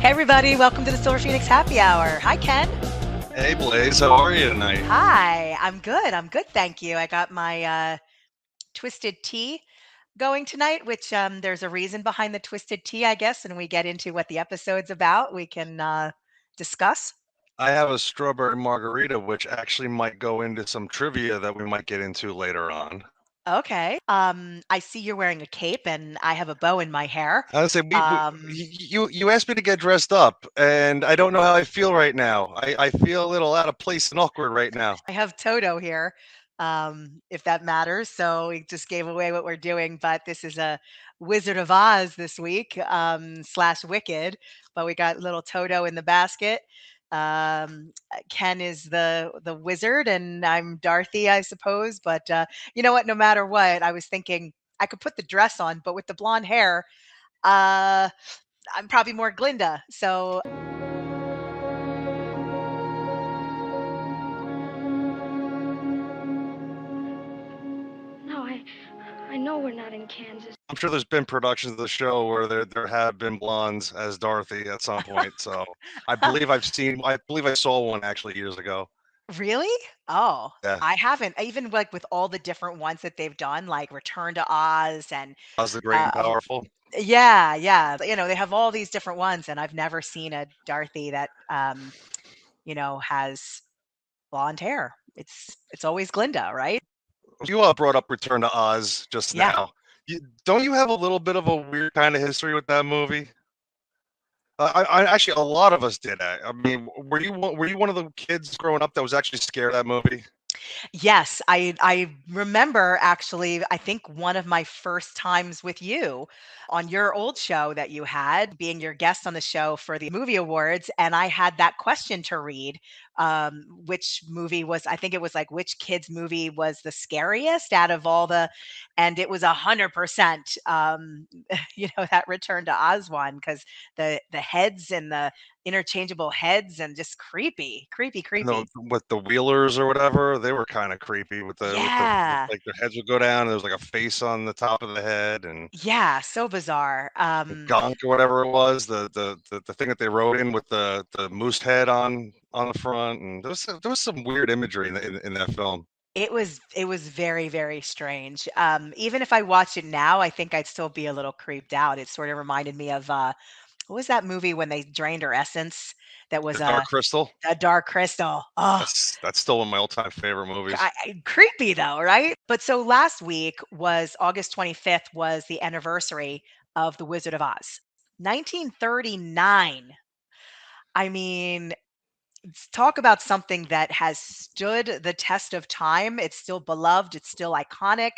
Hey everybody, welcome to the Silver Phoenix Happy Hour. Hi Ken. Hey Blaze, how are you tonight? Hi, I'm good, thank you. I got my twisted tea going tonight, which there's a reason behind the twisted tea, I guess, and we get into what the episode's about. We can discuss. I have a strawberry margarita, which actually might go into some trivia that we might get into later on. Okay. I see you're wearing a cape and I have a bow in my hair. I would say Um, you asked me to get dressed up, and I don't know how I feel right now. I feel a little out of place and awkward right now. I have Toto here, if that matters. So we just gave away what we're doing, but this is a Wizard of Oz this week, slash Wicked. But we got little Toto in the basket. Ken is the wizard, and I'm Dorothy, I suppose. But you know what? No matter what, I was thinking I could put the dress on, but with the blonde hair, uh, I'm probably more Glinda. So No, I know we're not in Kansas. I'm sure there's been productions of the show where there have been blondes as Dorothy at some point. So I believe I saw one actually years ago. Really? Oh, Yeah, I haven't. Even like with all the different ones that they've done, like Return to Oz and Oz the Great and uh, Powerful. yeah, yeah. They have all these different ones, and I've never seen a Dorothy that has blonde hair. It's always Glinda, right? You brought up Return to Oz just Yeah. now. Don't you have a little bit of a weird kind of history with that movie? I actually, a lot of us did. I mean, were you one of the kids growing up that was actually scared of that movie? Yes, I remember actually, I think one of my first times with you on your old show that you had, being your guest on the show for the movie awards, and I had that question to read. Which movie was, I think it was like, which kids movie was the scariest out of all the, and it was 100%, that Return to Oz one, because the heads and the interchangeable heads and just creepy, creepy, No, creepy. with the Wheelers or whatever, they were kind of creepy with Yeah. like their heads would go down. And there was like a face on the top of the head, and Yeah, so bizarre. Gonk or whatever it was, the thing that they wrote in with the moose head on the front, and there was some weird imagery in that film. It was very, very strange. Even if I watched it now, I think I'd still be a little creeped out. It sort of reminded me of what was that movie when they drained her essence? That was The Dark Crystal. a Dark Crystal. Oh, That's still one of my all-time favorite movies. creepy though, right? But so last week was August 25th was the anniversary of The Wizard of Oz. 1939. I mean, talk about something that has stood the test of time. It's still beloved, it's still iconic.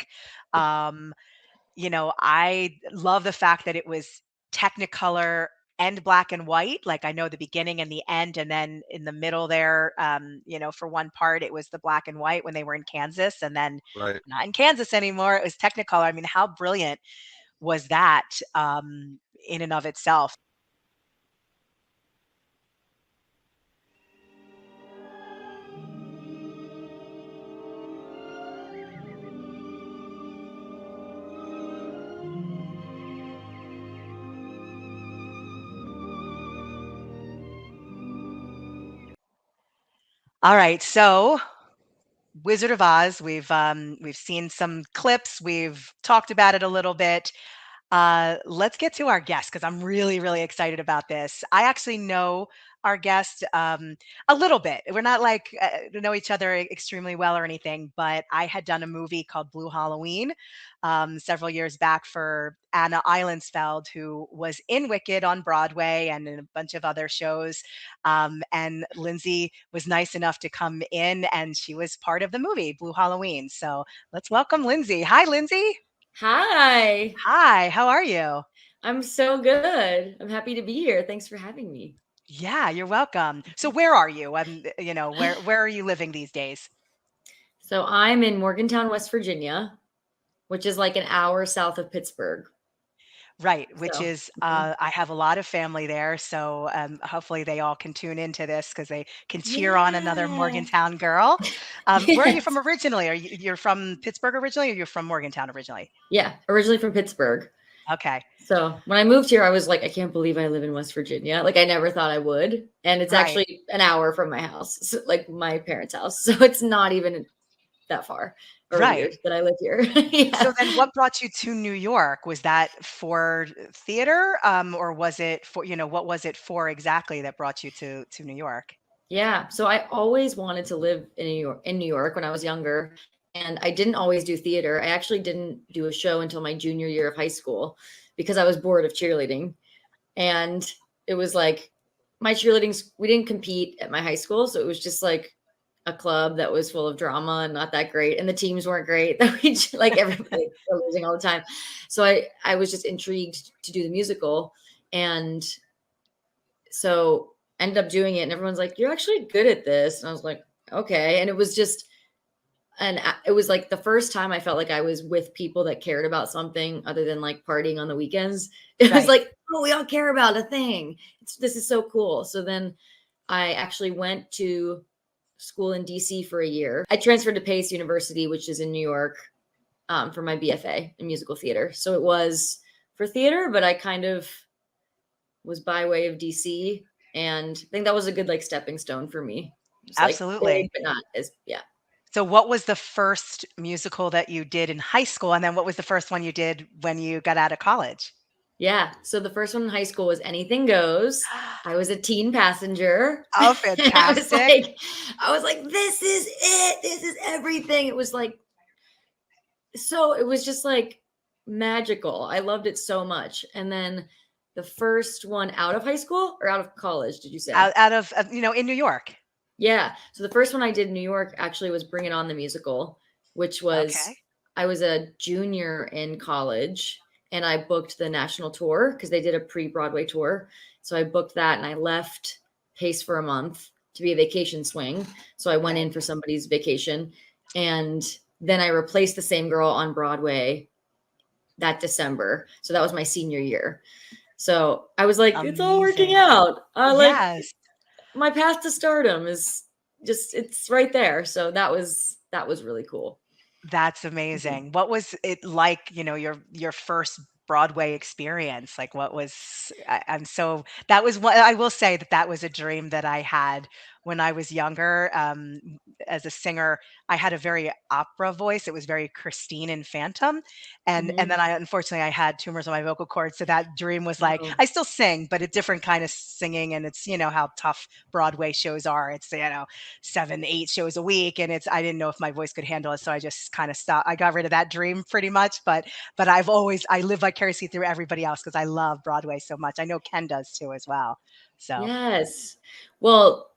Um, I love the fact that it was Technicolor and black and white. Like I know the beginning and the end, and then in the middle there, for one part it was the black and white when they were in Kansas, and then Right. not in Kansas anymore. It was Technicolor. I mean, how brilliant was that in and of itself? All right, so Wizard of Oz. We've seen some clips. We've talked about it a little bit. Let's get to our guest because I'm really, really excited about this. I actually know our guest a little bit. We're not like know each other extremely well or anything, but I had done a movie called Blue Halloween several years back for Anna Islandsfeld, who was in Wicked on Broadway and in a bunch of other shows. And Lindsay was nice enough to come in, and she was part of the movie Blue Halloween. So let's welcome Lindsay. Hi, Lindsay. Hi, Hi, how are you? I'm so good. I'm happy to be here. Thanks for having me. Yeah, you're welcome. So where are you? Where are you living these days? So I'm in Morgantown, West Virginia, which is like an hour south of Pittsburgh. Right, which So, is, I have a lot of family there, so hopefully they all can tune into this because they can cheer on another yeah. Morgantown girl. Where are you from Yes. originally? You're from Pittsburgh originally, or you're from Morgantown originally? Yeah, originally from Pittsburgh. Okay, So when I moved here, I was like, I can't believe I live in West Virginia. Like I never thought I would. And it's right, actually an hour from my house, so, like my parents' house. So it's not even that far or right. weird that I live here. So Yeah. then, what brought you to New York? Was that for theater, or was it for what was it for exactly that brought you to New York? Yeah. So I always wanted to live in New York when I was younger. And I didn't always do theater. I actually didn't do a show until my junior year of high school because I was bored of cheerleading. And it was like we didn't compete at my high school. So it was just like a club that was full of drama and not that great. And the teams weren't great. Like everybody were losing all the time. So I was just intrigued to do the musical. And so ended up doing it. And everyone's like, you're actually good at this. And I was like, okay. And it was just, it was like the first time I felt like I was with people that cared about something other than like partying on the weekends. It was Right. like, oh, we all care about a thing. This is so cool. So then I actually went to school in DC for a year. I transferred to Pace University, which is in New York, for my BFA in musical theater. So it was for theater, but I kind of was by way of DC. And I think that was a good like stepping stone for me. Just like big, Absolutely. but not as, yeah. So what was the first musical that you did in high school, and then what was the first one you did when you got out of college? Yeah. So the first one in high school was Anything Goes. I was a teen passenger. Oh, And fantastic. I was like, this is it. This is everything. It was like, so it was just like magical. I loved it so much. And then the first one out of high school or out of college, did you say? Out of, in New York. Yeah. So the first one I did in New York actually was Bring It On the Musical, which was, Okay. I was a junior in college and I booked the national tour because they did a pre-Broadway tour. So I booked that and I left Pace for a month to be a vacation swing. So I went Right. in for somebody's vacation and then I replaced the same girl on Broadway that December. So that was my senior year. So I was like, it's all working Amazing. out. Like Yes. my path to stardom is just it's right there. So that was really cool. That's Mhm. amazing. What was it like, your first Broadway experience? Like, what was I'm so that was what I will say that that was a dream that I had when I was younger. As a singer, I had a very opera voice. It was very Christine and Phantom, and Mhm. then unfortunately I had tumors on my vocal cords. So that dream was like Oh, I still sing, but a different kind of singing, and it's how tough Broadway shows are. It's 7, 8 shows a week, and I didn't know if my voice could handle it, so I just kind of stopped. I got rid of that dream pretty much, but I live vicariously through everybody else because I love Broadway so much. I know Ken does too as well. So yes. Well,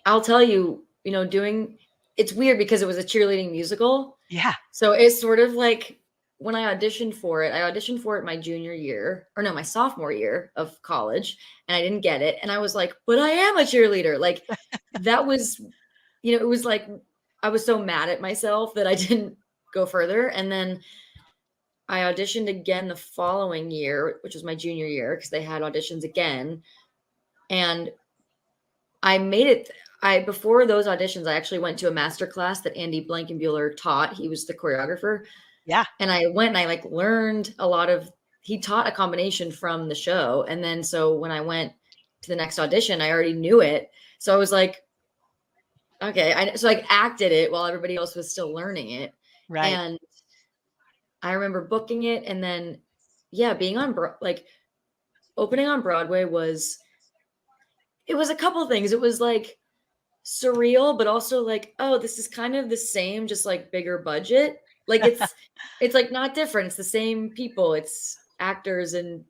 I'll tell you, doing it's weird because it was a cheerleading musical. yeah, So it's sort of like when I auditioned for it my junior year, or no, my sophomore year of college, and I didn't get it. And I was like, but I am a cheerleader. Like that was, it was like I was so mad at myself that I didn't go further. And then I auditioned again the following year, which was my junior year, because they had auditions again. And I made it. Before those auditions, I actually went to a master class that Andy Blankenbuehler taught. He was the choreographer. yeah, And I went and I like learned a lot of he taught a combination from the show. And then so when I went to the next audition, I already knew it. So I was like, okay. So I acted it while everybody else was still learning it. right. And I remember booking it and then yeah, being on like opening on Broadway it was a couple things. It was like surreal, but also like, oh, this is kind of the same, just like bigger budget. Like it's like not different. It's the same people. It's actors and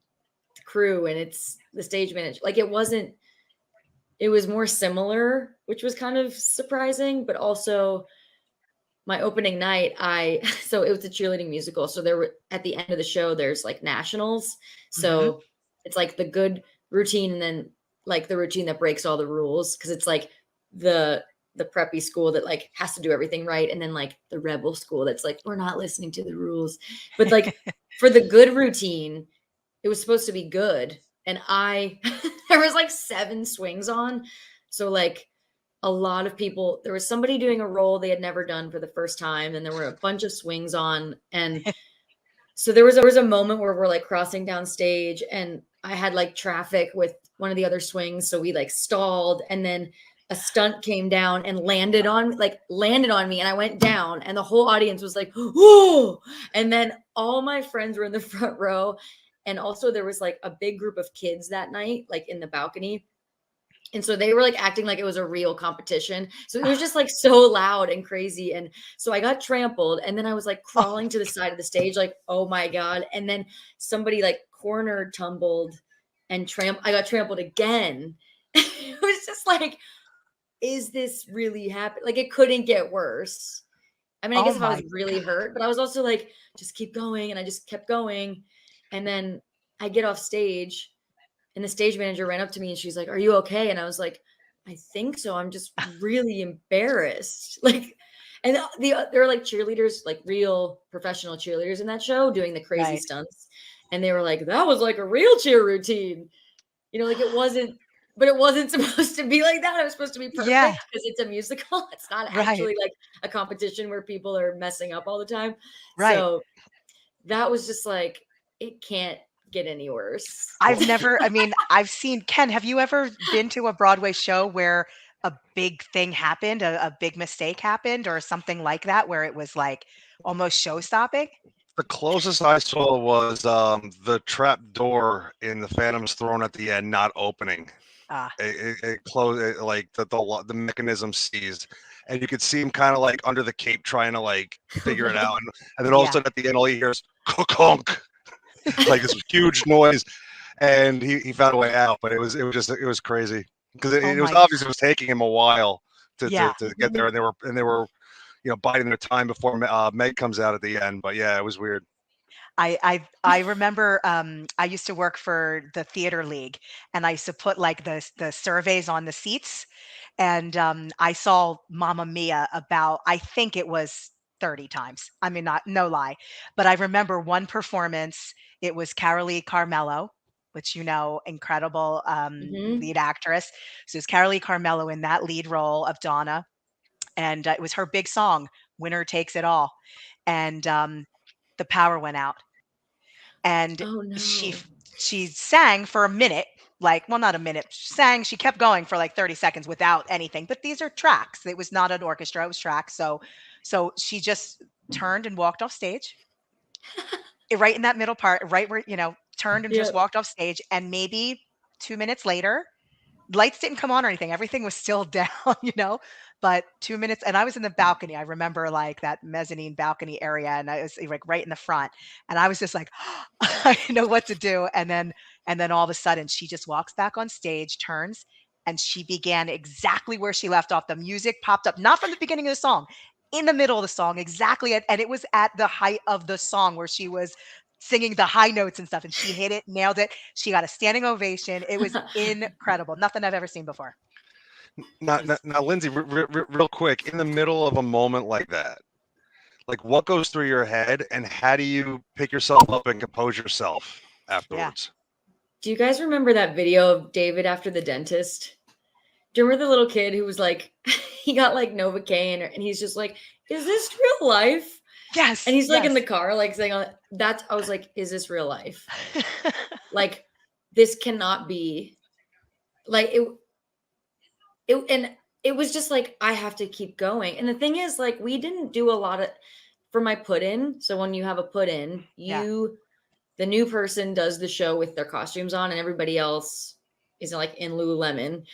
crew and it's the stage manager. Like it was more similar, which was kind of surprising, but also my opening night, so it was a cheerleading musical. So there were at the end of the show, there's like nationals. Hmm. So it's like the good routine and then like the routine that breaks all the rules. Cause it's like the preppy school that like has to do everything right. And then like the rebel school that's like, we're not listening to the rules. But like for the good routine, it was supposed to be good. And there was like 7 swings on. So like a lot of people, there was somebody doing a roll they had never done for the first time. And there were a bunch of swings on. And so there was a moment where we're like crossing down stage and I had like traffic with one of the other swings. So we like stalled and then a stunt came down and landed on me and I went down and the whole audience was like, whoa. And then all my friends were in the front row. And also there was like a big group of kids that night, like in the balcony. And so they were like acting like it was a real competition. So it was just like so loud and crazy. And so I got trampled and then I was like crawling to the side of the stage, like, oh my God. And then somebody like corner tumbled and I got trampled again. It was just like, is this really happening? Like it couldn't get worse. I mean, I guess if I was really hurt, but I was also like, just keep going. And I just kept going. And then I get off stage. And the stage manager ran up to me and she's like, are you okay? And I was like, I think so. I'm just really embarrassed. Like, and there are like cheerleaders, like real professional cheerleaders in that show doing the crazy stunts. And they were like, that was like a real cheer routine. You know, like it wasn't supposed to be like that. It was supposed to be perfect because it's a musical. It's not actually like a competition where people are messing up all the time. Right. So that was just like, it can't get any worse. I've seen, Ken, have you ever been to a Broadway show where a big thing happened, a big mistake happened or something like that, where it was like almost show stopping? The closest I saw was the trap door in the Phantom's Throne at the end not opening. It closed, like the mechanism seized, and you could see him kind of like under the cape trying to like figure it out, and then all of a sudden at the end all he hears "conk," like this huge noise, and he found a way out, but it was crazy because it was obvious it was taking him a while to get there, and they were biding their time before Meg comes out at the end. But yeah, it was weird. I remember I used to work for the theater league and I used to put like the surveys on the seats and I saw Mamma Mia about, I think it was 30 times. I mean, no lie, but I remember one performance. It was Carolee Carmello, which incredible lead actress. So it's Carolee Carmello in that lead role of Donna, and it was her big song, "Winner Takes It All," and the power went out, and she sang for a minute, like, well, not a minute. She sang, she kept going for like 30 seconds without anything. But these are tracks. It was not an orchestra, it was tracks. So she just turned and walked off stage. Right in that middle part, right where, turned and just walked off stage. And maybe 2 minutes later, lights didn't come on or anything. Everything was still down, but 2 minutes, and I was in the balcony. I remember like that mezzanine balcony area, and I was like right in the front, and I was just like, I didn't know what to do. And then all of a sudden she just walks back on stage, turns, and she began exactly where she left off. The music popped up, not from the beginning of the song, in the middle of the song, exactly and it was at the height of the song where she was singing the high notes and stuff, and she hit it, nailed it. She got a standing ovation. It was incredible. Nothing I've ever seen before. Now, Lindsey, real quick, in the middle of a moment like that, like what goes through your head, and how do you pick yourself up and compose yourself afterwards? Do you guys remember that video of David after the dentist? Do you remember the little kid who was like, he got like Novocaine, and he's just like, is this real life? Yes. And he's like in the car, like saying that. I was like, is this real life? Like, this cannot be like it. And it was just like, I have to keep going. And the thing is, like, we didn't do a lot of for my put in. So when you have a put in, the new person does the show with their costumes on, and everybody else is like in Lululemon.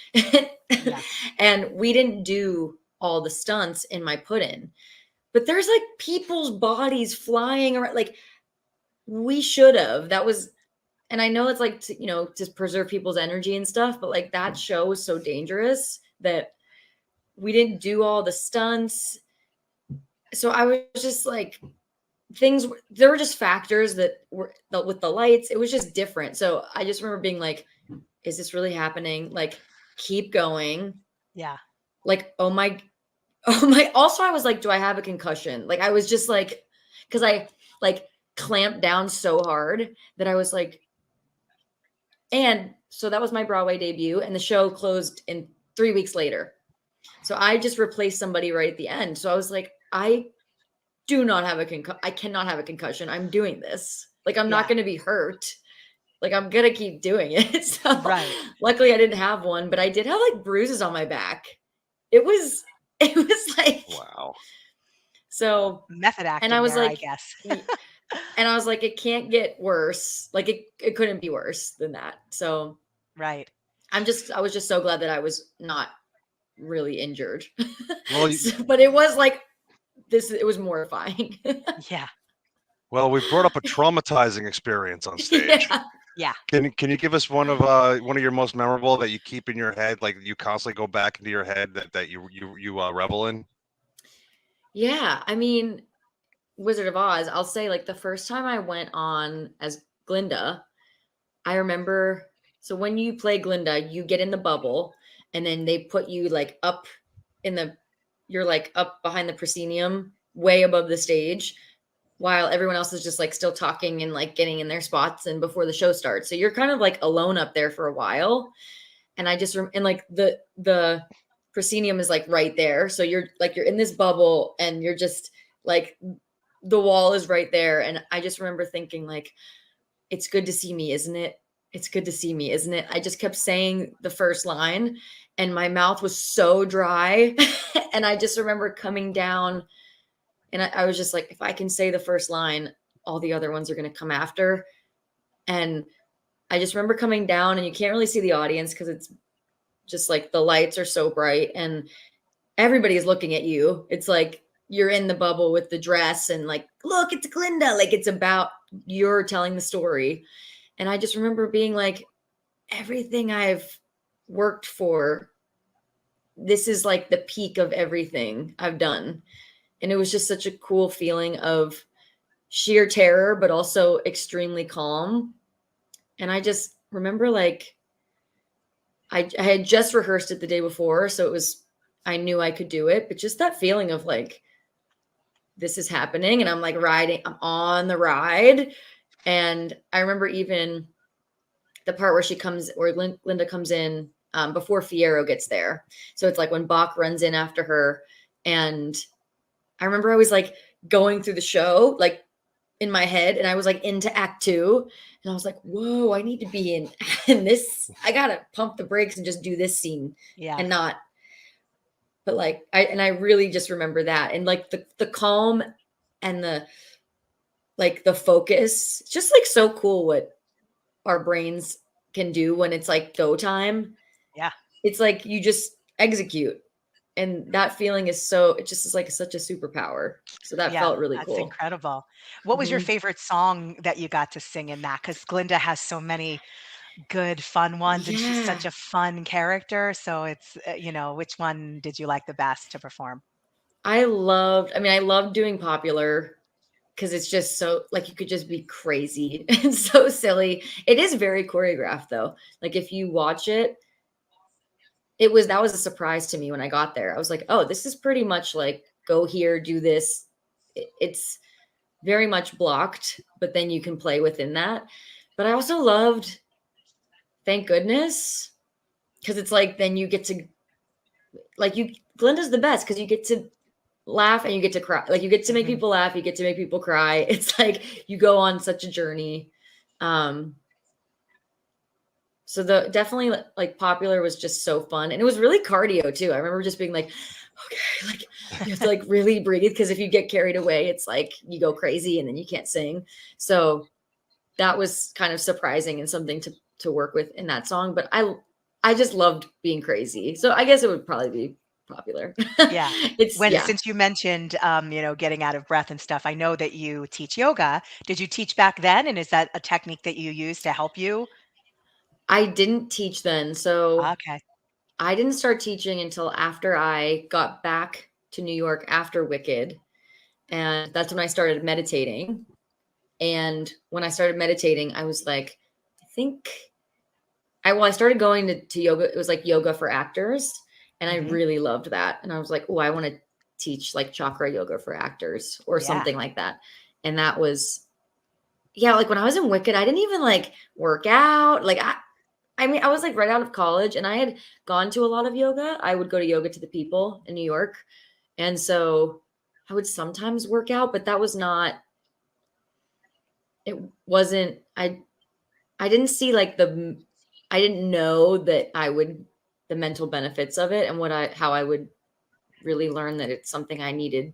And we didn't do all the stunts in my put in. But there's like people's bodies flying around. Like, we should have. That was, and I know it's like, to preserve people's energy and stuff, but like that show was so dangerous that we didn't do all the stunts. So I was just like, there were just factors that were with the lights. It was just different. So I just remember being like, is this really happening? Like, keep going. Yeah. Like, oh my, also I was like, do I have a concussion? Like, I was just like, cause I like clamped down so hard that I was like, And so that was my Broadway debut, and the show closed in 3 weeks later. So I just replaced somebody right at the end. So I was like, I do not have I cannot have a concussion. I'm doing this. Like, I'm not going to be hurt. Like, I'm going to keep doing it. So luckily I didn't have one, but I did have like bruises on my back. It was like, wow. So method acting, and I was like, I guess. And I was like, it can't get worse. Like it couldn't be worse than that. So right. I was just so glad that I was not really injured. Well, but it was like it was mortifying. Yeah. Well, we brought up a traumatizing experience on stage. Yeah. Can you give us one of your most memorable that you keep in your head, like you constantly go back into your head that you revel in? Yeah, I mean, Wizard of Oz, I'll say, like, the first time I went on as Glinda, I remember, so when you play Glinda, you get in the bubble, and then they put you like up you're like up behind the proscenium, way above the stage, while everyone else is just like still talking and like getting in their spots and before the show starts. So you're kind of like alone up there for a while. And I just, and like the proscenium is like right there. So you're in this bubble and you're just like, the wall is right there. And I just remember thinking like, it's good to see me, isn't it? It's good to see me, isn't it? I just kept saying the first line and my mouth was so dry. And I just remember coming down and I was just like, if I can say the first line, all the other ones are going to come after. And I just remember coming down and you can't really see the audience because it's just like the lights are so bright and everybody's looking at you. It's like you're in the bubble with the dress and like, look, it's Glinda. Like it's about you're telling the story. And I just remember being like, everything I've worked for, this is like the peak of everything I've done. And it was just such a cool feeling of sheer terror, but also extremely calm. And I just remember like, I had just rehearsed it the day before. So I knew I could do it, but just that feeling of like, this is happening. And I'm like I'm on the ride. And I remember even the part where Glinda comes in before Fiyero gets there. So it's like when Bach runs in after her. And I remember I was like going through the show, like in my head, and I was like into act 2. And I was like, whoa, I need to be in this. I got to pump the brakes and just do this scene and not. But like, I really just remember that. And like the calm and the focus, it's just like so cool what our brains can do when it's like go time. Yeah. It's like you just execute. And that feeling it just is like such a superpower. So that felt really cool. That's incredible. What was your favorite song that you got to sing in that? Because Glinda has so many good, fun ones, and she's such a fun character. So it's, which one did you like the best to perform? I loved doing Popular because it's just so, like, you could just be crazy and so silly. It is very choreographed, though. Like, if you watch it, that was a surprise to me when I got there. I was like, oh, this is pretty much like, go here, do this. It's very much blocked, but then you can play within that. But I also loved Thank Goodness, because it's like, then you get to, like, Glinda's the best because you get to laugh and you get to cry. Like, you get to make people laugh, you get to make people cry. It's like you go on such a journey. So definitely like Popular was just so fun. And it was really cardio too. I remember just being like, okay, like you have to like really breathe. Cause if you get carried away, it's like you go crazy and then you can't sing. So that was kind of surprising and something to work with in that song. But I just loved being crazy. So I guess it would probably be Popular. Yeah. Since you mentioned, getting out of breath and stuff, I know that you teach yoga. Did you teach back then? And is that a technique that you use to help you? I didn't teach then. So okay. I didn't start teaching until after I got back to New York after Wicked. And that's when I started meditating. And when I started meditating, I was like, I started going to yoga. It was like yoga for actors. And I really loved that. And I was like, oh, I want to teach like chakra yoga for actors or something like that. And that was, like when I was in Wicked, I didn't even like work out. Like I mean, I was like right out of college and I had gone to a lot of yoga. I would go to Yoga to the People in New York. And so I would sometimes work out, but that was not, it wasn't, I didn't see like I didn't know that the mental benefits of it and how I would really learn that it's something I needed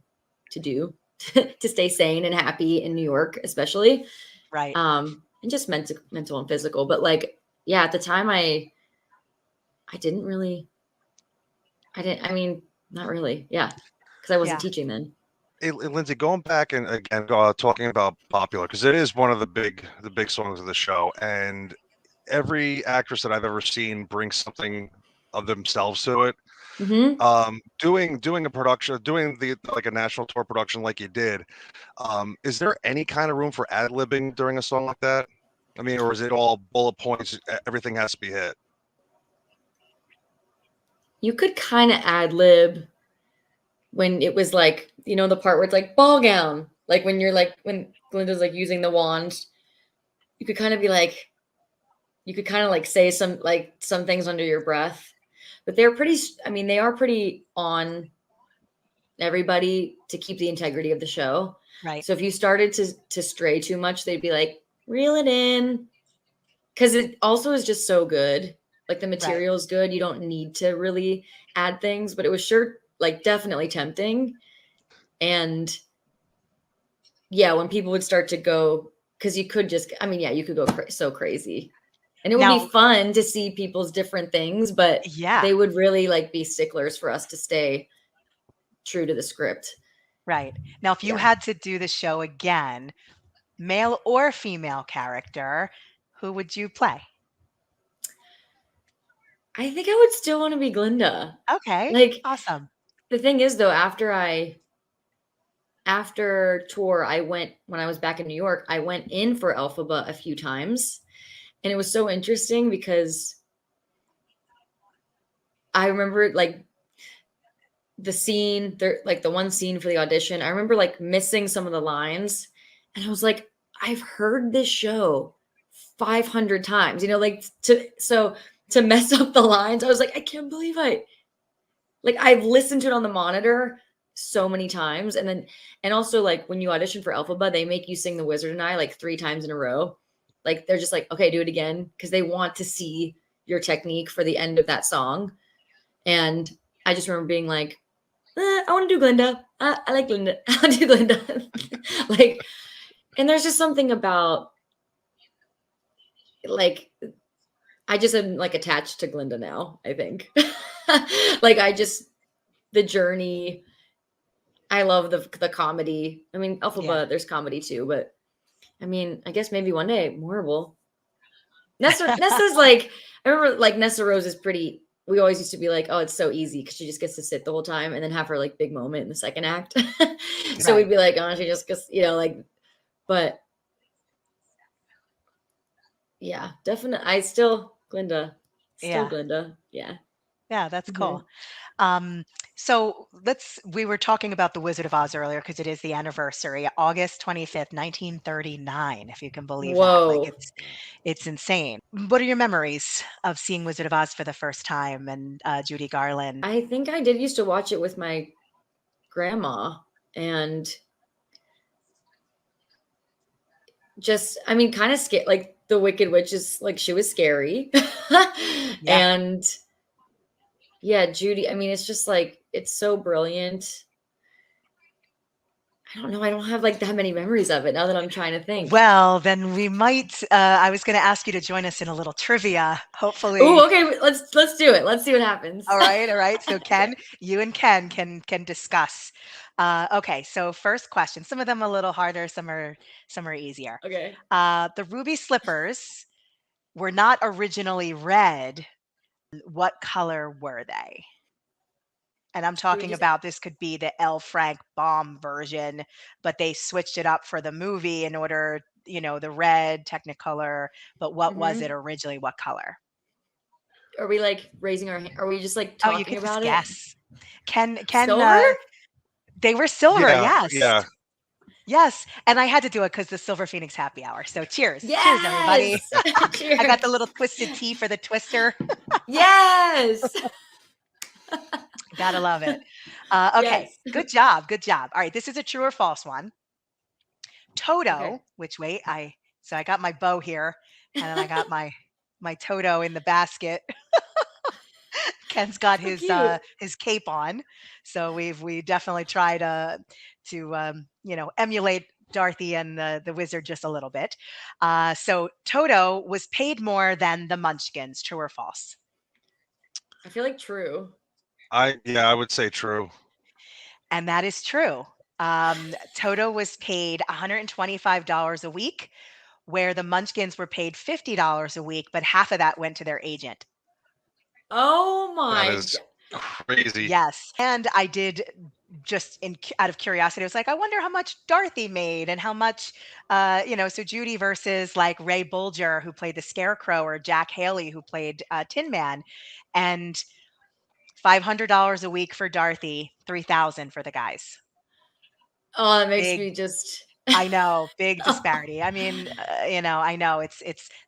to do to stay sane and happy in New York, especially. Right. And just mental and physical. But like, yeah, at the time I not really. Yeah. Cause I wasn't teaching then. Hey, Lindsey, going back and again talking about popular, because it is one of the big songs of the show, and every actress that I've ever seen brings something of themselves to it. Mm-hmm. Doing a production, doing like a national tour production like you did, is there any kind of room for ad-libbing during a song like that? I mean, or is it all bullet points? Everything has to be hit. You could kind of ad lib when it was like, you know, the part where it's like ball gown, like when Glinda's like using the wand, you could kind of be like, you could kind of like say some things under your breath, but they are pretty on everybody to keep the integrity of the show. Right. So if you started to stray too much, they'd be like, reel it in. Cause it also is just so good. Like the material is good. You don't need to really add things, but it was sure like definitely tempting. And yeah, when people would start to go, cause you could just, you could go so crazy. And it would be fun to see people's different things, but they would really like be sticklers for us to stay true to the script. Right. Now, if you had to do the show again, male or female character, who would you play? I think I would still want to be Glinda. Okay. Like, awesome. The thing is though, after tour, when I was back in New York, I went in for Elphaba a few times. And it was so interesting because I remember like the scene, like the one scene for the audition, I remember like missing some of the lines. And I was like, I've heard this show 500 times, you know, like to mess up the lines. I was like, I can't believe I've listened to it on the monitor so many times. And also like when you audition for Elphaba, they make you sing The Wizard and I like 3 times in a row. Like they're just like, okay, do it again. Cause they want to see your technique for the end of that song. And I just remember being like, I want to do Glinda. I like Glinda. I'll do Glinda. Like, and there's just something about like, I just am like attached to Glinda now, I think. Like the journey. I love the comedy. I mean, Elphaba, there's comedy too, but I mean, I guess maybe one day more will. Nessa's like, I remember like Nessa Rose is pretty, we always used to be like, oh, it's so easy because she just gets to sit the whole time and then have her like big moment in the second act. So we'd be like, oh, she just gets, you know, like, but yeah, definitely. Glinda. Glinda. Yeah. Yeah, that's cool. So we were talking about The Wizard of Oz earlier because it is the anniversary, August 25th, 1939, if you can believe that. Like it's insane. What are your memories of seeing Wizard of Oz for the first time and Judy Garland? I think I did used to watch it with my grandma and just, I mean, kind of scared, like the Wicked Witch is like, she was scary. And yeah, Judy, I mean, it's just like, it's so brilliant. I don't know. I don't have like that many memories of it now that I'm trying to think. Well, then we might, I was going to ask you to join us in a little trivia, hopefully. Oh, okay. Let's do it. Let's see what happens. All right. So you and Ken can discuss. Okay. So first question, some of them a little harder. Some are easier. Okay. The ruby slippers were not originally red. What color were they? And I'm talking about, this could be the L. Frank Baum version, but they switched it up for the movie in order, you know, the red Technicolor. But what was it originally? What color? Are we like raising our hand? Are we just like talking you can about just it? Guess. Ken, silver? They were silver. Yes. Yeah. Yes, and I had to do it because the Silver Phoenix Happy Hour. So cheers. Cheers, everybody. Yes. I got the Cheers. little twisted tea for the twister. Yes. Gotta love it. Okay, Yes. good job. Good job. All right, this is a true or false one. Okay. Toto, which wait, I got my bow here, and then I got my Toto in the basket. Ken's got So cute. his cape on, so we definitely try to emulate Dorothy and the wizard just a little bit. So Toto was paid more than the Munchkins. True or false? I feel like true. I would say true. And that is true. Toto was paid $125 a week, where the Munchkins were paid $50 a week, but half of that went to their agent. Oh That my. is crazy. Yes, and I did just out of curiosity. I was like, I wonder how much Dorothy made and how much, So Judy versus like Ray Bolger, who played the Scarecrow, or Jack Haley, who played Tin Man, and $500 a week for Dorothy, $3,000 for the guys. Oh, that makes Big. me just. I know, big disparity. I mean, I know it's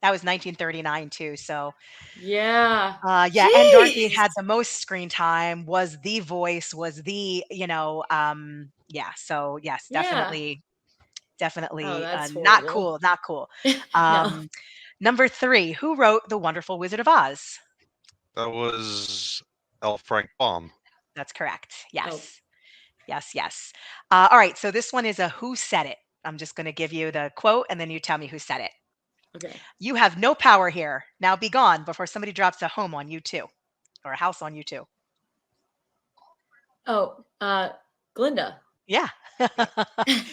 that was 1939 too. So Yeah. yeah, and Dorothy Jeez. had the most screen time, was the voice, was the, yeah. So yes, Yeah. definitely, Oh, definitely that's not horrible. cool, not cool. No. Number 3, who wrote The Wonderful Wizard of Oz? That was L. Frank Baum. That's correct. Oh. Yes. Yes, yes. All right, so this one is a who said it. I'm just going to give you the quote and then you tell me who said it. Okay. You have no power here. Now be gone before somebody drops a home on you too, or a house on you too. Oh, Glinda. Yeah.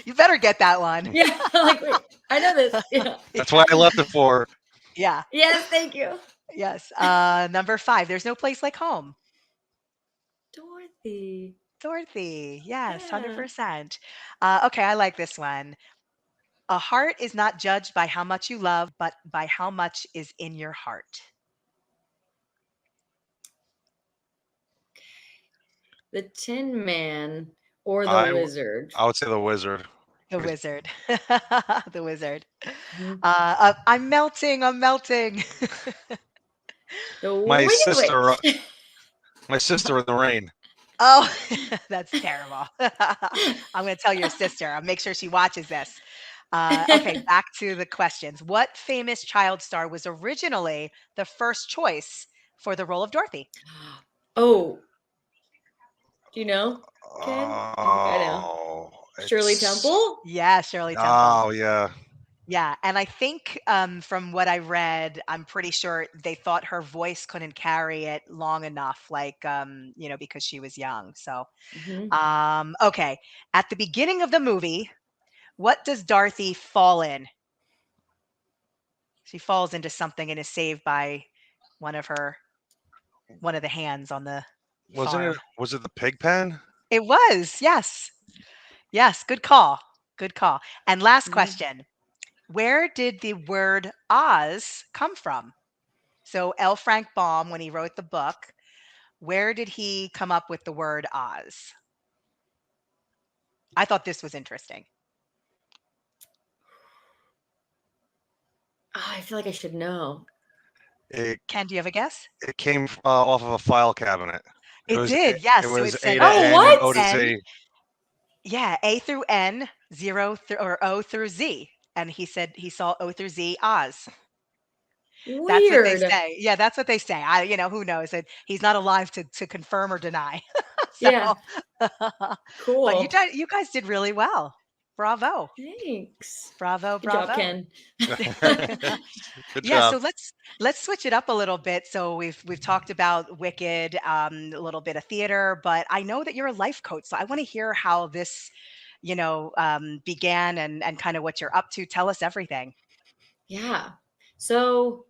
You better get that one. Yeah. Like, wait, I know this. Yeah. That's why I left it for. Yeah. Yes, thank you. Yes. Number 5, there's no place like home. Dorothy. Dorothy. Yes, Yeah. 100%. Okay, I like this one. A heart is not judged by how much you love, but by how much is in your heart. The Tin Man or the Wizard? I would say the Wizard. The Wizard. The Wizard. Mhm. I'm melting. I'm melting. The My Wicked sister. Witch. My sister in the rain. Oh, that's terrible. I'm going to tell your sister. I'll make sure she watches this. Okay, back to the questions. What famous child star was originally the first choice for the role of Dorothy? Oh. Do you know? Ken? I think I know. Oh, Shirley Temple? Yeah, Shirley Temple. Oh, yeah. Yeah, and I think from what I read, I'm pretty sure they thought her voice couldn't carry it long enough, like because she was young. So, Mhm. okay, at the beginning of the movie, what does Dorothy fall in? She falls into something and is saved by one of the hands on the farm. Was it the pig pen? It was, yes. Yes, good call. Good call. And last Mhm. question. Where did the word Oz come from? So L. Frank Baum, when he wrote the book, where did he come up with the word Oz? I thought this was interesting. Oh, I feel like I should know. Ken, do you have a guess? It came off of a file cabinet. It did, yes. It So was it said A to N and O to N. Z. Yeah, A through N, or O through Z. And he said he saw O through Z, Oz. That's what they Weird. say. Yeah, that's what they say. Who knows? He's not alive to confirm or deny. So, Yeah. Cool. but you guys did really well. Bravo. Thanks. Bravo, Good job, bravo. Ken. Good Yeah, job. so let's switch it up a little bit. So we've talked about Wicked, a little bit of theater, but I know that you're a life coach, so I want to hear how this, began and kind of what you're up to. Tell us everything. Yeah. So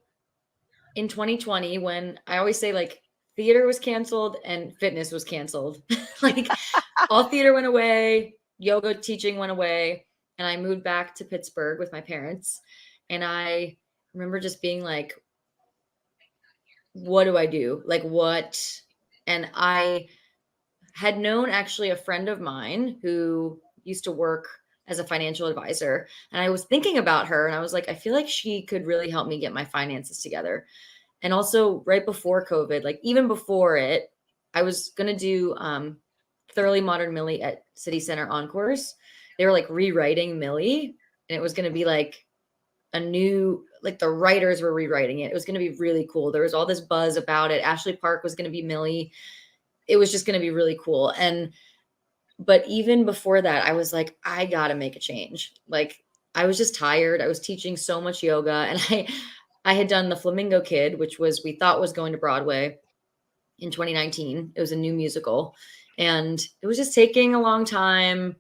in 2020, when I always say like theater was canceled and fitness was canceled, like all theater went away, yoga teaching went away, and I moved back to Pittsburgh with my parents. And I remember just being like, what do I do? Like, what? And I had known actually a friend of mine who used to work as a financial advisor. And I was thinking about her and I was like, I feel like she could really help me get my finances together. And also right before COVID, like even before it, I was going to do Thoroughly Modern Millie at City Center Encores. They were like rewriting Millie, and it was going to be like a new, like the writers were rewriting it. It was going to be really cool. There was all this buzz about it. Ashley Park was going to be Millie. It was just going to be really cool. But even before that, I was like, I got to make a change. Like I was just tired. I was teaching so much yoga, and I had done The Flamingo Kid, which we thought was going to Broadway in 2019. It was a new musical, and it was just taking a long time.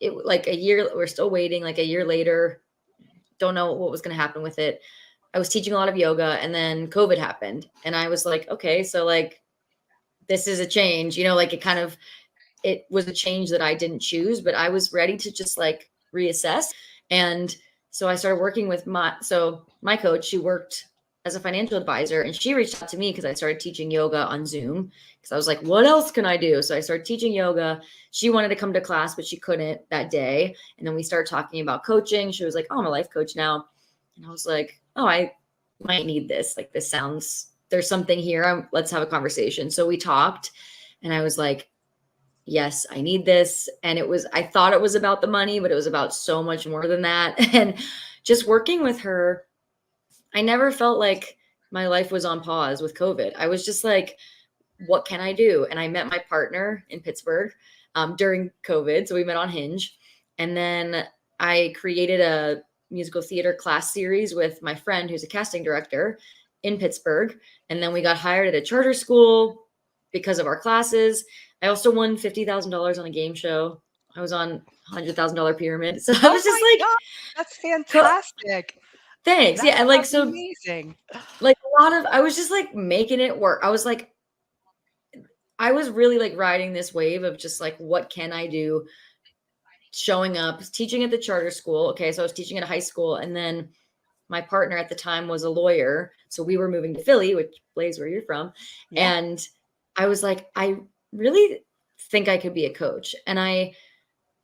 It like a year, we're still waiting, like a year later, don't know what was going to happen with it. I was teaching a lot of yoga, and then COVID happened, and I was like, okay, so like, this is a change, like it was a change that I didn't choose, but I was ready to just like reassess. And so I started working with my coach. She worked as a financial advisor, and she reached out to me because I started teaching yoga on Zoom, because I was like, what else can I do? So I started teaching yoga. She wanted to come to class, but she couldn't that day. And then we started talking about coaching. She was like, oh, I'm a life coach now. And I was like, oh, I might need this. Like, this sounds, there's something here. Let's have a conversation. So we talked, and I was like, yes, I need this. And I thought it was about the money, but it was about so much more than that. And just working with her, I never felt like my life was on pause with COVID. I was just like, what can I do? And I met my partner in Pittsburgh during COVID. So we met on Hinge. And then I created a musical theater class series with my friend who's a casting director in Pittsburgh. And then we got hired at a charter school because of our classes. I also won $50,000 on a game show. I was on $100,000 pyramid. So I was just like, God, that's fantastic. Thanks. That yeah. And like, so amazing. Like I was just like making it work. I was really like riding this wave of just like, what can I do? Showing up, teaching at the charter school. Okay. So I was teaching at a high school, and then my partner at the time was a lawyer. So we were moving to Philly, which, Blaze, where you're from. Yeah. And I was like, I really think I could be a coach. And I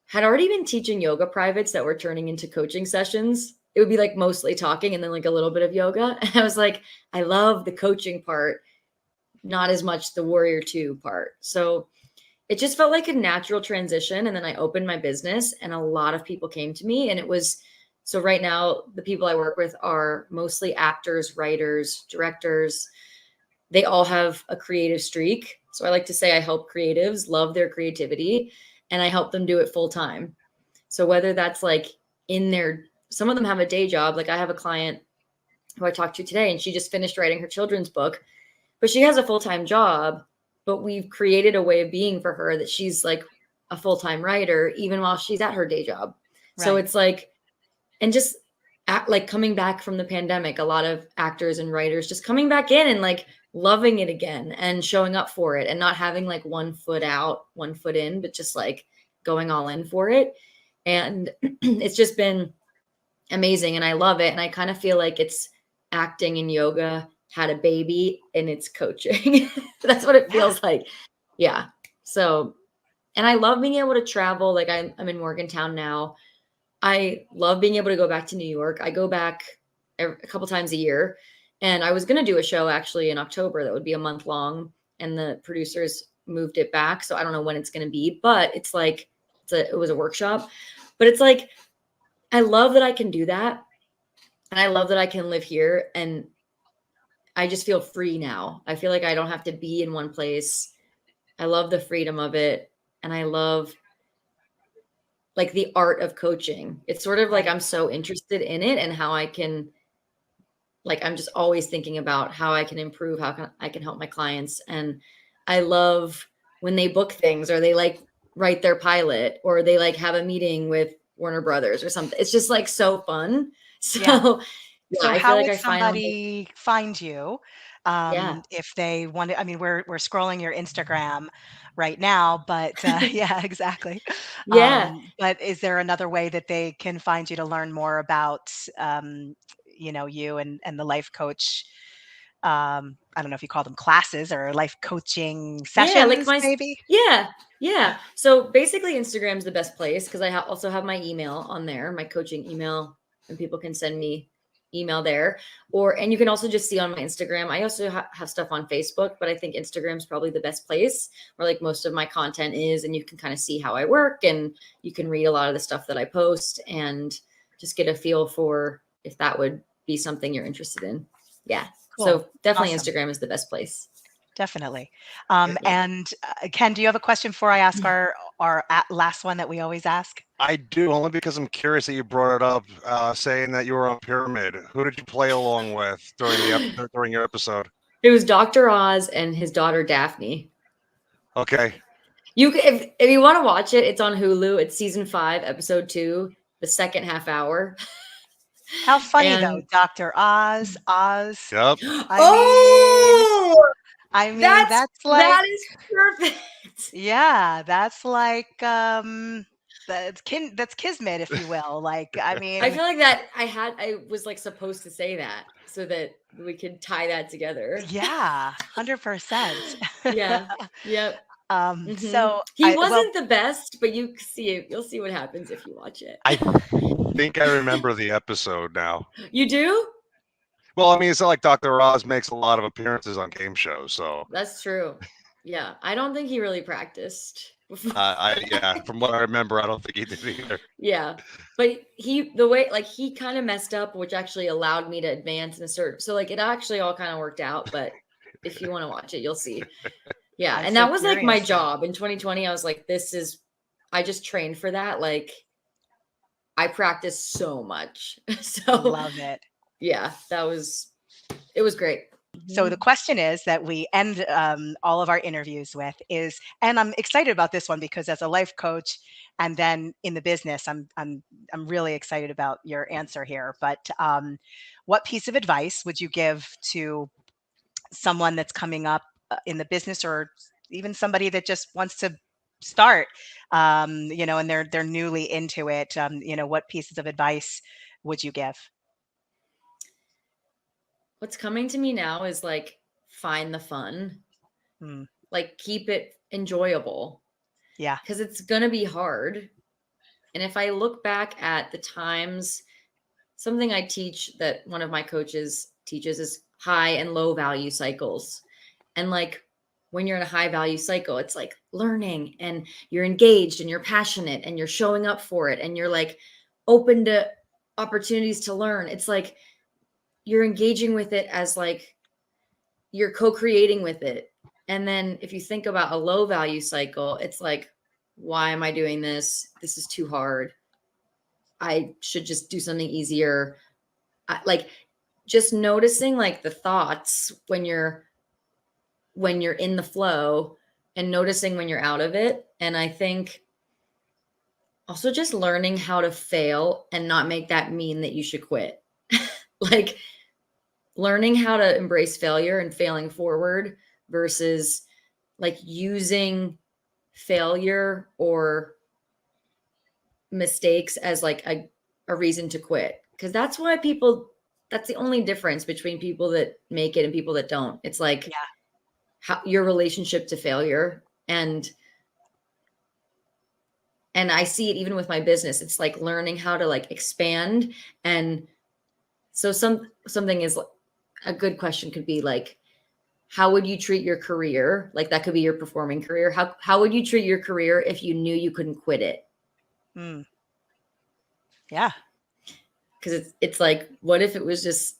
had already been teaching yoga privates that were turning into coaching sessions. It would be like mostly talking and then like a little bit of yoga. And I was like, I love the coaching part, not as much the Warrior 2 part. So it just felt like a natural transition. And then I opened my business, and a lot of people came to me. And so right now, the people I work with are mostly actors, writers, directors. They all have a creative streak. So I like to say I help creatives love their creativity, and I help them do it full time. So whether that's like some of them have a day job. Like I have a client who I talked to today, and she just finished writing her children's book, but she has a full-time job, but we've created a way of being for her that she's like a full-time writer, even while she's at her day job. Right. So it's like, and just like coming back from the pandemic, a lot of actors and writers just coming back in and like loving it again and showing up for it, and not having like one foot out, one foot in, but just like going all in for it. And it's just been amazing, and I love it. And I kind of feel like it's acting and yoga had a baby, and it's coaching. That's what it feels like. Yeah. So, and I love being able to travel. Like I'm in Morgantown now. I love being able to go back to New York. I go back a couple times a year, and I was going to do a show actually in October that would be a month long, and the producers moved it back. So I don't know when it's going to be, but it's like, it was a workshop, but it's like, I love that I can do that. And I love that I can live here, and I just feel free now. I feel like I don't have to be in one place. I love the freedom of it. And I love like the art of coaching. It's sort of like, I'm so interested in it, and how I can, like, I'm just always thinking about how I can improve, how I can help my clients. And I love when they book things, or they like write their pilot, or they like have a meeting with Warner Brothers or something. It's just like so fun. So, so I how feel like would somebody find you if they want to? I mean, we're scrolling your Instagram right now, but yeah, exactly. Yeah. But is there another way that they can find you to learn more about, you and the life coach I don't know if you call them classes or life coaching Yeah, like sessions, maybe? Yeah. So basically Instagram's the best place because I also have my email on there, my coaching email, and people can send me email there. And you can also just see on my Instagram. I also have stuff on Facebook, but I think Instagram's probably the best place where like most of my content is, and you can kind of see how I work, and you can read a lot of the stuff that I post and just get a feel for if that would be something you're interested in. Yeah. Cool. So definitely Awesome. Instagram is the best place. Definitely. And Ken, do you have a question before I ask our last one that we always ask? I do, only because I'm curious that you brought it up, saying that you were on Pyramid. Who did you play along with during your episode? It was Dr. Oz and his daughter Daphne. Okay. If you want to watch it, it's on Hulu. It's season 5, episode 2, the second half hour. How funny though, Dr. Oz. Yep. I mean, that's like, that is perfect. Yeah, that's like that's kismet, if you will. Like, I mean, I feel like that I was like supposed to say that so that we could tie that together. Yeah, 100%. Yeah. Yep. So he wasn't the best, but you'll see what happens if you watch it. I think I remember the episode now. You do? Well, I mean, it's not like Dr. Oz makes a lot of appearances on game shows, so that's true. Yeah, I don't think he really practiced. From what I remember, I don't think he did either. Yeah, but he kind of messed up, which actually allowed me to advance in a certain. So like it actually all kind of worked out. But if you want to watch it, you'll see. Yeah, and that was like my job in 2020. I was like, I just trained for that. Like, I practiced so much. So love it. Yeah, it was great. So the question is that we end all of our interviews with is, and I'm excited about this one because as a life coach and then in the business, I'm really excited about your answer here. But what piece of advice would you give to someone that's coming up in the business, or even somebody that just wants to start, and they're newly into it? What pieces of advice would you give? What's coming to me now is like, find the fun, like keep it enjoyable. Yeah. Because it's going to be hard. And if I look back at the times, something I teach that one of my coaches teaches is high and low value cycles. And like, when you're in a high value cycle, it's like learning and you're engaged and you're passionate and you're showing up for it and you're like open to opportunities to learn. It's like, you're engaging with it as like you're co-creating with it. And then if you think about a low value cycle, it's like, why am I doing this? This is too hard. I should just do something easier. Like just noticing like the thoughts when you're in the flow and noticing when you're out of it. And I think also just learning how to fail and not make that mean that you should quit. Like learning how to embrace failure and failing forward versus like using failure or mistakes as like a reason to quit. Because that's the only difference between people that make it and people that don't. It's like how your relationship to failure. And I see it even with my business. It's like learning how to like expand. And so something is a good question could be like, how would you treat your career? Like that could be your performing career. How would you treat your career if you knew you couldn't quit it? Yeah. Because it's like, what if it was just,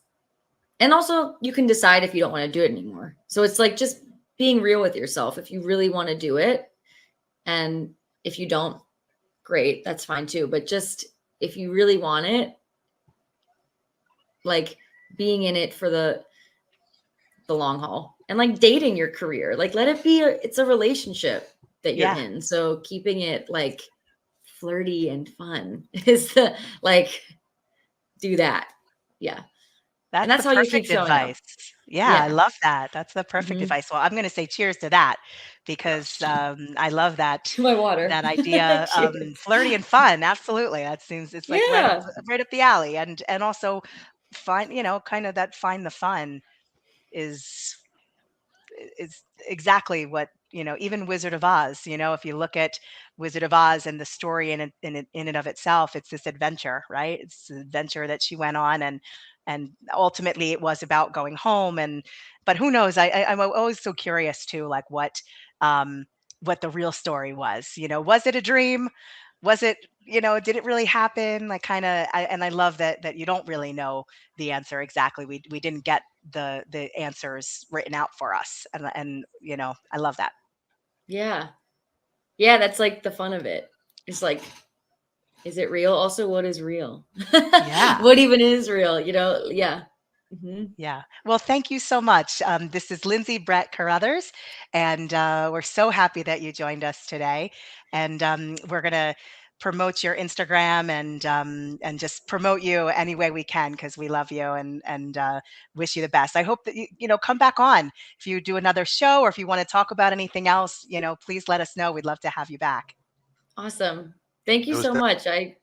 and also you can decide if you don't want to do it anymore. So it's like just being real with yourself. If you really want to do it, and if you don't, great, that's fine too. But just if you really want it, like being in it for the long haul, and like dating your career, like let it be it's a relationship that you're in. So keeping it like flirty and fun is the like do that. Yeah. That's how you keep showing advice. Up. Yeah, I love that. That's the perfect advice. Well, I'm going to say cheers to that because I love that. My water. That idea of flirty and fun. Absolutely. That seems it's like right up the alley. And also find, kind of that find the fun is is exactly what, even Wizard of Oz, if you look at Wizard of Oz and the story in and of itself, it's this adventure, right? It's an adventure that she went on, and ultimately it was about going home. But who knows? I'm always so curious too, like what the real story was. Was it a dream? Was it, did it really happen? Like, kind of, and I love that you don't really know the answer exactly. We didn't get the answers written out for us, and I love that. Yeah. Yeah, that's like the fun of it. It's like, is it real? Also, what is real? Yeah. What even is real? Yeah. Mm-hmm. Yeah. Well, thank you so much. This is Lindsey Brett Carruthers, and we're so happy that you joined us today. And we're gonna promote your Instagram and just promote you any way we can, because we love you and wish you the best. I hope that you come back on if you do another show, or if you want to talk about anything else. Please let us know. We'd love to have you back. Awesome. Thank you so much. I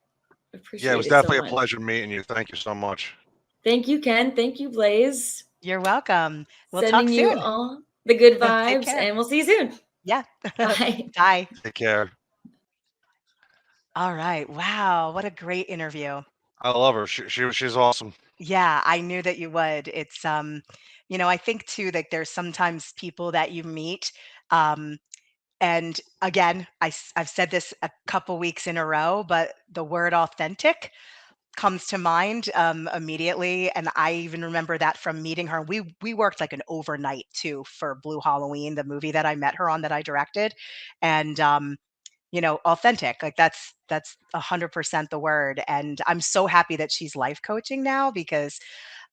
appreciate it. Yeah, it was definitely a pleasure meeting you. Thank you so much. Thank you, Ken. Thank you, Blaze. You're welcome. We'll Sending talk you soon. all the good Take vibes, care. and we'll see you soon. Yeah. Bye. Bye. Take care. All right. Wow. What a great interview. I love her. She's awesome. Yeah, I knew that you would. It's I think too that there's sometimes people that you meet, um, and again, I've said this a couple weeks in a row, but the word authentic comes to mind immediately, and I even remember that from meeting her. We worked like an overnight too for Blue Halloween, the movie that I met her on, that I directed, and authentic, like that's 100% the word. And I'm so happy that she's life coaching now, because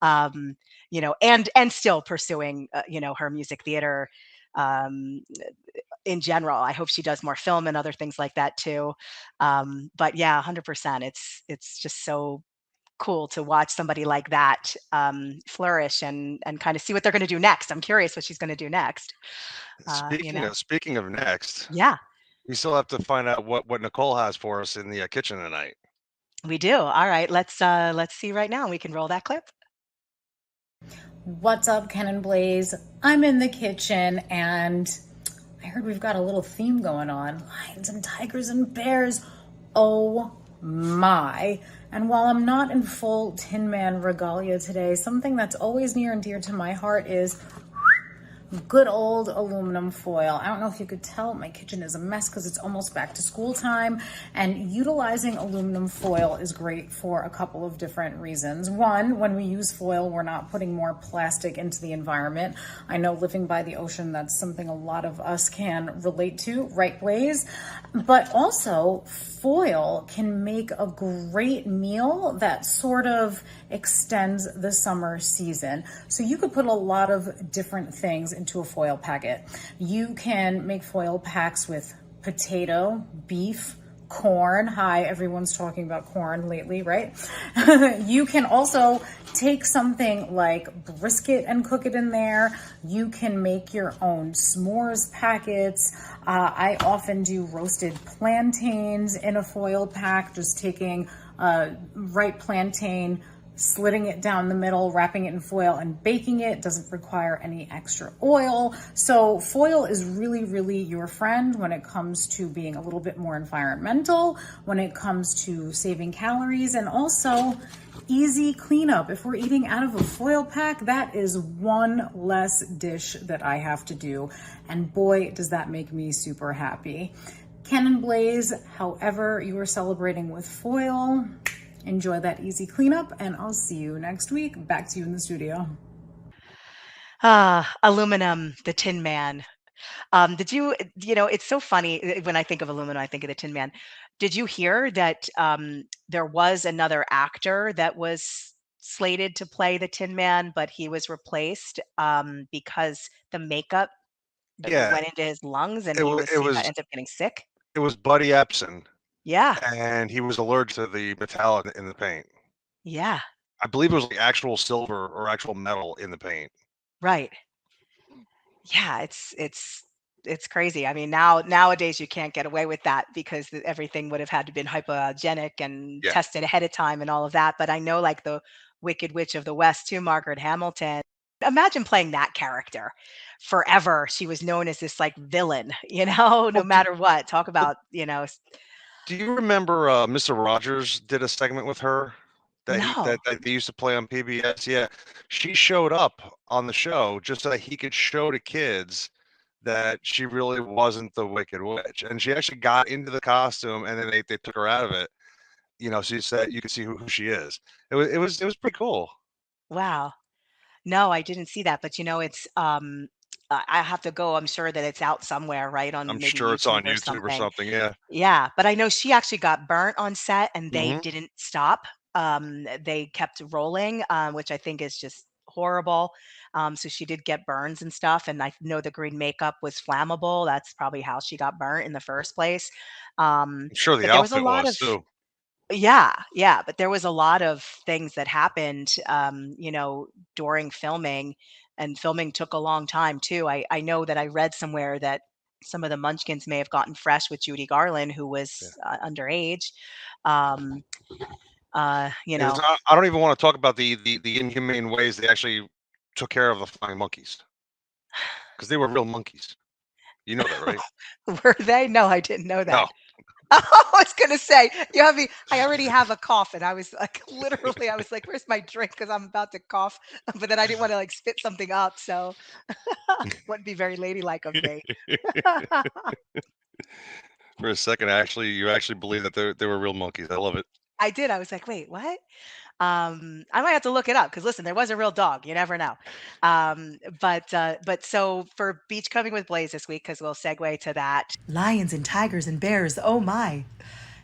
and still pursuing her music theater um in general. I hope she does more film and other things like that too. But yeah, 100%, it's just so cool to watch somebody like that flourish and kind of see what they're going to do next. I'm curious what she's going to do next. Speaking of next, Yeah, we still have to find out what Nicole has for us in the kitchen tonight. we do. All right, let's see right now. We can roll that clip. What's up, Ken and Blaze? I'm in the kitchen, and I heard we've got a little theme going on. Lions and tigers and bears. Oh my. And while I'm not in full Tin Man regalia today, something that's always near and dear to my heart is good old aluminum foil. I don't know if you could tell, my kitchen is a mess because it's almost back to school time, and utilizing aluminum foil is great for a couple of different reasons. One, when we use foil, we're not putting more plastic into the environment. I know, living by the ocean, that's something a lot of us can relate to, right, Blaze? But also, foil can make a great meal that sort of extends the summer season. So you could put a lot of different things into a foil packet. You can make foil packs with potato, beef, corn. Hi, everyone's talking about corn lately, right? You can also take something like brisket and cook it in there. You can make your own s'mores packets. I often do roasted plantains in a foil pack, just taking ripe plantain, slitting it down the middle, wrapping it in foil and baking it. Doesn't require any extra oil. So foil is really, really your friend when it comes to being a little bit more environmental, when it comes to saving calories, and also easy cleanup. If we're eating out of a foil pack, that is one less dish that I have to do. And boy, does that make me super happy. Ken and Blaze, however you are celebrating with foil, enjoy that easy cleanup, and I'll see you next week. Back to you in the studio. Aluminum, the Tin Man. Did you, it's so funny when I think of aluminum, I think of the Tin Man. Did you hear that there was another actor that was slated to play the Tin Man, but he was replaced because the makeup Yeah, went into his lungs, and it he was it was ended up getting sick? it was Buddy Epson, Yeah, and he was allergic to the metallic in the paint. yeah, I believe it was like actual silver or actual metal in the paint. right. Yeah, it's crazy. I mean, nowadays you can't get away with that, because everything would have had to been hypoallergenic and Yeah. tested ahead of time and all of that. But I know, like, the Wicked Witch of the West too, Margaret Hamilton, Imagine playing that character forever. She was known as this like villain, no Well, matter what. Talk but about, do you remember Mr. Rogers did a segment with her no. that they used to play on PBS? Yeah, she showed up on the show just so that he could show to kids that she really wasn't the Wicked Witch, and she actually got into the costume, and then they took her out of it. So said you could see who she is. It was pretty cool. Wow. No, I didn't see that, but it's I have to go. I'm sure that it's out somewhere, right? I'm On maybe sure it's on YouTube or YouTube or something. something. Yeah. Yeah, but I know she actually got burnt on set and they Hmm. didn't stop. They kept rolling, which I think is just horrible. So she did get burns and stuff. And I know the green makeup was flammable. That's probably how she got burnt in the first place. I'm sure the But there was a outfit lot was of, too. yeah, but there was a lot of things that happened, during filming, and filming took a long time too. I know that I read somewhere that some of the Munchkins may have gotten fresh with Judy Garland, who Yeah. was underage. Um, you know, I don't even want to talk about the inhumane ways they actually took care of the flying monkeys because they were real monkeys. You know that, right? were they? No, I didn't know No. that. I was gonna say, you have me. I already have a cough, and I was like, literally, I was like, "Where's my drink?" Because I'm about to cough, but then I didn't want to like spit something up, so wouldn't be very ladylike of me. For a second, you actually believe that they were real monkeys. I love it. I did. I was like, "Wait, what?" I might have to look it up because listen, there was a real dog. You never know. But so for Beachcombing with Blaze this week, because we'll segue to that. Lions and tigers and bears. Oh my!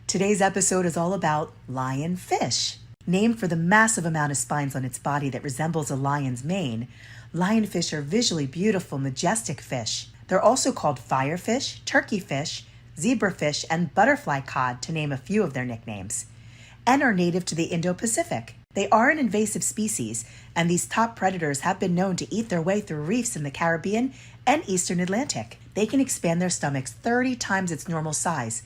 Today's episode is all about lionfish. Named for the massive amount of spines on its body that resembles a lion's mane, lionfish are visually beautiful, majestic fish. They're also called firefish, turkeyfish, zebrafish, and butterfly cod, to name a few of their nicknames, and are native to the Indo-Pacific. They are an invasive species, and these top predators have been known to eat their way through reefs in the Caribbean and Eastern Atlantic. They can expand their stomachs 30 times its normal size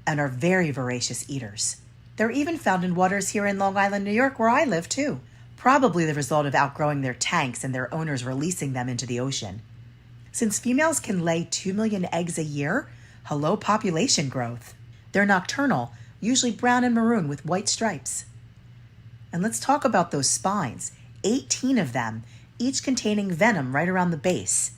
and are very voracious eaters. They're even found in waters here in Long Island, New York, where I live too, probably the result of outgrowing their tanks and their owners releasing them into the ocean. Since females can lay 2 million eggs a year, hello population growth. They're nocturnal, usually brown and maroon with white stripes. And let's talk about those spines, 18 of them, each containing venom right around the base.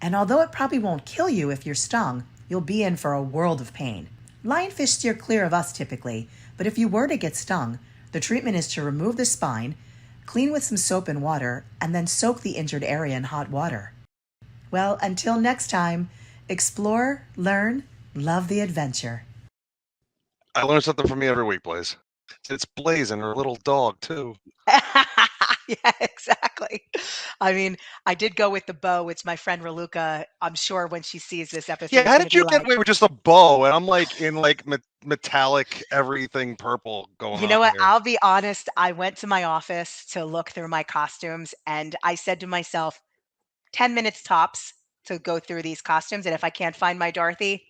And although it probably won't kill you if you're stung, you'll be in for a world of pain. Lionfish steer clear of us typically, but if you were to get stung, the treatment is to remove the spine, clean with some soap and water, and then soak the injured area in hot water. Well, until next time, explore, learn, love the adventure. I learn something from you every week, Blaze. It's Blaze and her little dog too. Yeah, exactly. I mean, I did go with the bow, which my friend Raluca, I'm sure when she sees this episode, Yeah, is how going to did be you get like, away with just a bow? And I'm like in like metallic everything purple going you know on what? here. I'll be honest. I went to my office to look through my costumes, and I said to myself, 10 minutes tops to go through these costumes. And if I can't find my Dorothy,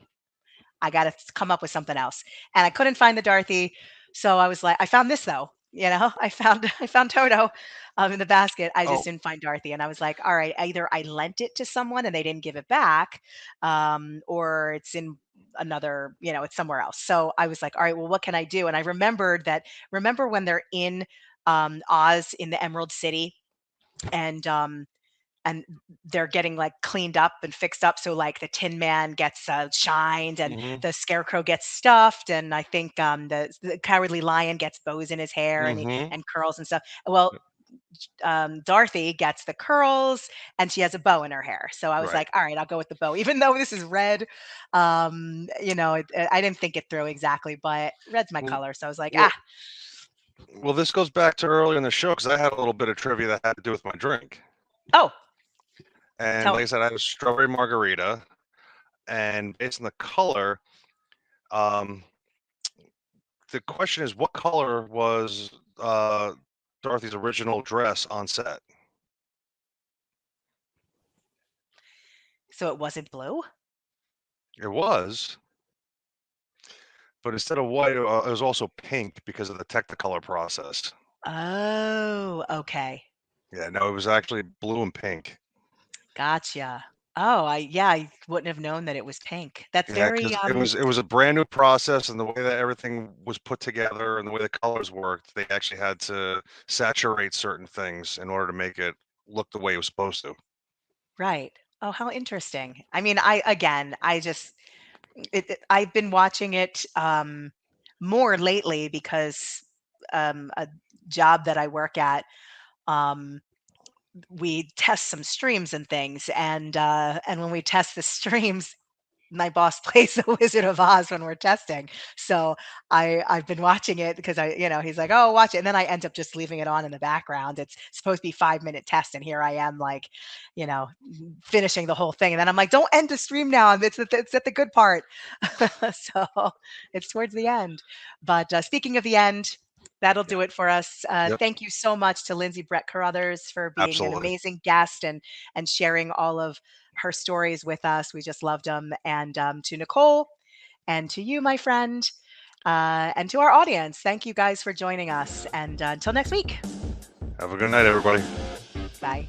I got to come up with something else. And I couldn't find the Dorothy. So I was like, I found this though. I found Toto in the basket. I just Oh, didn't find Dorothy. And I was like, all right, either I lent it to someone and they didn't give it back, or it's in another, it's somewhere else. So I was like, all right, well, what can I do? And I remembered that, remember when they're in Oz in the Emerald City, and they're getting like cleaned up and fixed up. So like the Tin Man gets shined, and mm-hmm, the Scarecrow gets stuffed, and I think the Cowardly Lion gets bows in his hair and mm-hmm. and curls and stuff. Well, Dorothy gets the curls and she has a bow in her hair. So I was Right. like, all right, I'll go with the bow, even though this is red. I didn't think it through exactly, but red's my Well, color. So I was like, well, well, this goes back to earlier in the show because I had a little bit of trivia that had to do with my drink. oh, And tell like I me. said, I had a strawberry margarita, and based on the color, um, the question is, what color was Dorothy's original dress on set? So it wasn't blue? It was, but instead of white, it was also pink because of the Technicolor process. Oh, okay. Yeah, no, it was actually blue and pink. Gotcha. Oh, I wouldn't have known that it was pink. That's Yeah, very because it was a brand new process, and the way that everything was put together and the way the colors worked, they actually had to saturate certain things in order to make it look the way it was supposed to. right. Oh, how interesting. I mean, I just I've been watching it more lately because a job that I work at, um, we test some streams and things, and when we test the streams, my boss plays the Wizard of Oz when we're testing. So I've been watching it because he's like, "Oh, watch it," and then I end up just leaving it on in the background. It's supposed to be 5-minute test, and here I am, like, finishing the whole thing, and then I'm like, "Don't end the stream now. It's at the good part." So it's towards the end. But speaking of the end. That'll Yeah. do it for us. Yep. Thank you so much to Lindsey Brett Carruthers for being an Absolutely. amazing guest and sharing all of her stories with us. We just loved them. And to Nicole and to you, my friend, and to our audience, thank you guys for joining us. And until next week, Have a good night, everybody. bye.